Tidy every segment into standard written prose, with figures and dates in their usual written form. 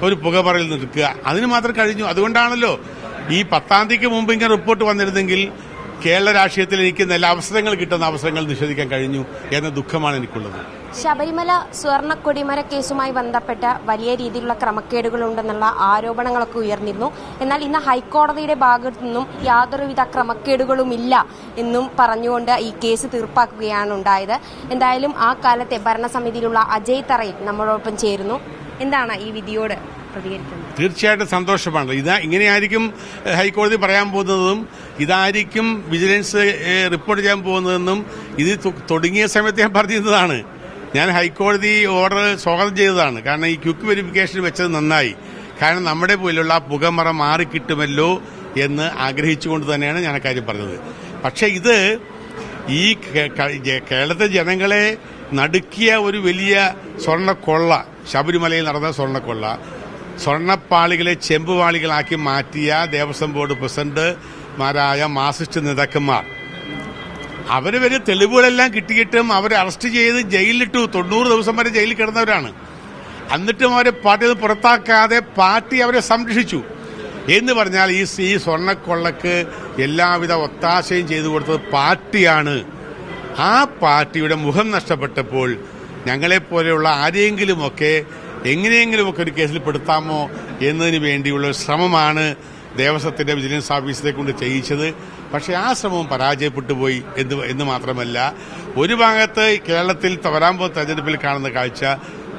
ഒരു പുകപറയിൽ നിൽക്കുക, അതിന് മാത്രം കഴിഞ്ഞു. അതുകൊണ്ടാണല്ലോ ഈ 10-ാം തീയതിക്ക് മുമ്പ് ഇങ്ങനെ റിപ്പോർട്ട് വന്നിരുന്നെങ്കിൽ കേരള രാഷ്ട്രീയത്തിൽ എനിക്ക് നല്ല അവസരങ്ങൾ കിട്ടുന്ന അവസരങ്ങൾ നിഷേധിക്കാൻ കഴിഞ്ഞു എന്ന ദുഃഖമാണ് എനിക്കുള്ളത്. ശബരിമല സ്വർണ്ണക്കൊടിമര കേസുമായി ബന്ധപ്പെട്ട വലിയ രീതിയിലുള്ള ക്രമക്കേടുകളുണ്ടെന്നുള്ള ആരോപണങ്ങളൊക്കെ ഉയർന്നിരുന്നു. എന്നാൽ ഇന്ന് ഹൈക്കോടതിയുടെ ഭാഗത്തു നിന്നും യാതൊരുവിധ ക്രമക്കേടുകളുമില്ല എന്നും പറഞ്ഞുകൊണ്ട് ഈ കേസ് തീർപ്പാക്കുകയാണ് ഉണ്ടായത്. എന്തായാലും ആ കാലത്തെ ഭരണസമിതിയിലുള്ള അജയ് തറയിൽ നമ്മളോടൊപ്പം ചേരുന്നു. എന്താണ് ഈ വിധിയോട് പ്രതികരിക്കുന്നത്? തീർച്ചയായിട്ടും സന്തോഷമാണ്. ഇങ്ങനെയായിരിക്കും ഹൈക്കോടതി പറയാൻ പോകുന്നതും ഇതായിരിക്കും വിജിലൻസ് റിപ്പോർട്ട് ചെയ്യാൻ പോകുന്നതെന്നും ഇത് തുടങ്ങിയ സമയത്ത് ഞാൻ പറഞ്ഞിരുന്നതാണ്. ഞാൻ ഹൈക്കോടതി ഓർഡർ സ്വാഗതം ചെയ്തതാണ്. കാരണം ഈ ക്വിക്ക് വെരിഫിക്കേഷൻ വെച്ചത് നന്നായി. കാരണം നമ്മുടെ പോലുള്ള പുകമറ മാറിക്കിട്ടുമല്ലോ എന്ന് ആഗ്രഹിച്ചുകൊണ്ട് തന്നെയാണ് ഞാൻ കാര്യം പറഞ്ഞത്. പക്ഷെ ഇത് ഈ കേരളത്തിലെ ജനങ്ങളെ നടുക്കിയ ഒരു വലിയ സ്വർണ്ണക്കൊള്ള, ശബരിമലയിൽ നടന്ന സ്വർണ്ണക്കൊള്ള, സ്വർണ്ണപ്പാളികളെ ചെമ്പുപാളികളാക്കി മാറ്റിയ ദേവസ്വം ബോർഡ് പ്രസിഡന്റുമാരായ മാർക്സിസ്റ്റ് നേതാക്കന്മാർ, അവര് വലിയ തെളിവുകളെല്ലാം കിട്ടിയിട്ടും അവരെ അറസ്റ്റ് ചെയ്ത് ജയിലിലിട്ടു. 90 ദിവസം വരെ ജയിലിൽ കിടന്നവരാണ്. എന്നിട്ടും അവരെ പാർട്ടിയിൽ നിന്ന് പുറത്താക്കാതെ പാർട്ടി അവരെ സംരക്ഷിച്ചു എന്ന് പറഞ്ഞാൽ ഈ സ്വർണ്ണക്കൊള്ളക്ക് എല്ലാവിധ ഒത്താശയും ചെയ്തു കൊടുത്തത് പാർട്ടിയാണ്. ആ പാർട്ടിയുടെ മുഖം നഷ്ടപ്പെട്ടപ്പോൾ ഞങ്ങളെപ്പോലെയുള്ള ആരെങ്കിലുമൊക്കെ എങ്ങനെയെങ്കിലുമൊക്കെ ഒരു കേസിൽ പെടുത്താമോ എന്നതിന് വേണ്ടിയുള്ള ശ്രമമാണ് ദേവസ്വത്തിന്റെ വിജിലൻസ് ഓഫീസിനെ കൊണ്ട് ചെയ്യിച്ചത്. പക്ഷെ ആ ശ്രമവും പരാജയപ്പെട്ടു പോയി എന്ന് മാത്രമല്ല, ഒരു ഭാഗത്ത് കേരളത്തിൽ വരാൻ പോകുന്ന തെരഞ്ഞെടുപ്പിൽ കാണുന്ന കാഴ്ച,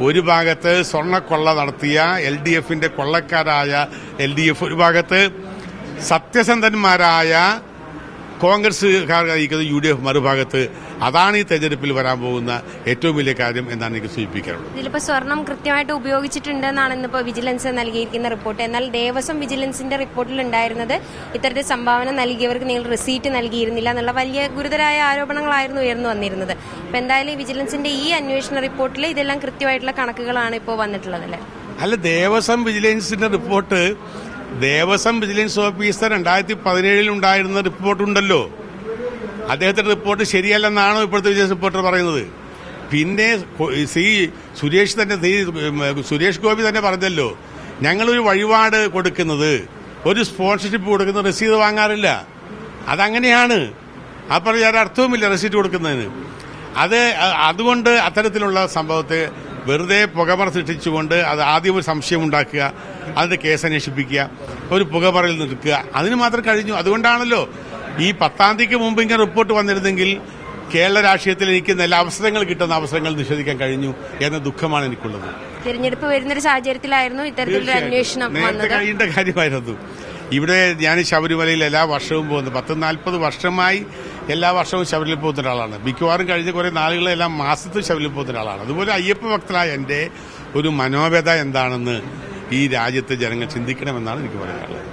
ഒരു ഭാഗത്ത് സ്വർണ്ണക്കൊള്ള നടത്തിയ LDFന്റെ കൊള്ളക്കാരായ LDF, ഒരു ഭാഗത്ത് സത്യസന്ധന്മാരായ കോൺഗ്രസുകാർ നയിക്കുന്ന UDF മറുഭാഗത്ത്. അതാണ് ഈ തെരഞ്ഞെടുപ്പിൽ വരാൻ പോകുന്ന ഏറ്റവും വലിയ കാര്യം എന്നാണ് എനിക്ക് സൂചിപ്പിക്കാറുള്ളത്. ഇതിലിപ്പോൾ സ്വർണം കൃത്യമായിട്ട് ഉപയോഗിച്ചിട്ടുണ്ടെന്നാണ് ഇന്നിപ്പോൾ വിജിലൻസ് നൽകിയിരിക്കുന്ന റിപ്പോർട്ട്. എന്നാൽ ദേവസ്വം വിജിലൻസിന്റെ റിപ്പോർട്ടിൽ ഉണ്ടായിരുന്നത് ഇത്തരത്തിൽ സംഭാവന നൽകിയവർക്ക് നിങ്ങൾ റിസീറ്റ് നൽകിയിരുന്നില്ല എന്നുള്ള വലിയ ഗുരുതരായ ആരോപണങ്ങളായിരുന്നു ഉയർന്നു വന്നിരുന്നത്. അപ്പൊ എന്തായാലും വിജിലൻസിന്റെ ഈ അന്വേഷണ റിപ്പോർട്ടിൽ ഇതെല്ലാം കൃത്യമായിട്ടുള്ള കണക്കുകളാണ് ഇപ്പോൾ വന്നിട്ടുള്ളത് അല്ലേ? അല്ല, ദേവസ്വം വിജിലൻസിന്റെ റിപ്പോർട്ട്, ദേവസ്വം വിജിലൻസ് ഓഫീസർ 2017 ഉണ്ടായിരുന്ന റിപ്പോർട്ടുണ്ടല്ലോ, അദ്ദേഹത്തിന്റെ റിപ്പോർട്ട് ശരിയല്ലെന്നാണോ ഇപ്പോഴത്തെ വിജിലൻസ് റിപ്പോർട്ടർ പറയുന്നത്? പിന്നെ സുരേഷ് ഗോപി തന്നെ പറഞ്ഞല്ലോ, ഞങ്ങളൊരു വഴിപാട് കൊടുക്കുന്നത്, ഒരു സ്പോൺസർഷിപ്പ് കൊടുക്കുന്നത് രസീത് വാങ്ങാറില്ല. അതങ്ങനെയാണ്. ആ പറഞ്ഞ അർത്ഥവുമില്ല റെസീറ്റ് കൊടുക്കുന്നതിന്. അതുകൊണ്ട് അത്തരത്തിലുള്ള സംഭവത്തെ വെറുതെ പുകമറ സൃഷ്ടിച്ചുകൊണ്ട് അത് ആദ്യം ഒരു സംശയം ഉണ്ടാക്കുക, അതിന്റെ കേസ് അന്വേഷിപ്പിക്കുക, ഒരു പുകമറയിൽ നിൽക്കുക, അതിന് മാത്രം കഴിഞ്ഞു. അതുകൊണ്ടാണല്ലോ ഈ 10-ാം തീയതിക്ക് മുമ്പ് ഇങ്ങനെ റിപ്പോർട്ട് വന്നിരുന്നെങ്കിൽ കേരള രാഷ്ട്രീയത്തിൽ എനിക്ക് നല്ല അവസരങ്ങൾ കിട്ടുന്ന അവസരങ്ങൾ നിഷേധിക്കാൻ കഴിഞ്ഞു എന്ന ദുഃഖമാണ് എനിക്കുള്ളത്. തിരഞ്ഞെടുപ്പ് വരുന്നൊരു സാഹചര്യത്തിലായിരുന്നു ഇത്തരത്തിലൊരു അന്വേഷണം നേരത്തെ കഴിയേണ്ട കാര്യമായിരുന്നു. ഇവിടെ ഞാൻ ശബരിമലയിൽ എല്ലാ വർഷവും പോകുന്നു. 10-40 വർഷമായി എല്ലാ വർഷവും ശബരിമലയിൽ പോകുന്ന ഒരാളാണ്. മിക്കവാറും കഴിഞ്ഞ കുറെ നാളുകളെല്ലാം മാസത്തിൽ ശബരിമലയിൽ പോകുന്ന ഒരാളാണ്. അതുപോലെ അയ്യപ്പ ഭക്തനായ എന്റെ ഒരു മനോവ്യത എന്താണെന്ന് ഈ രാജ്യത്തെ ജനങ്ങൾ ചിന്തിക്കണമെന്നാണ് എനിക്ക് പറയാനുള്ളത്.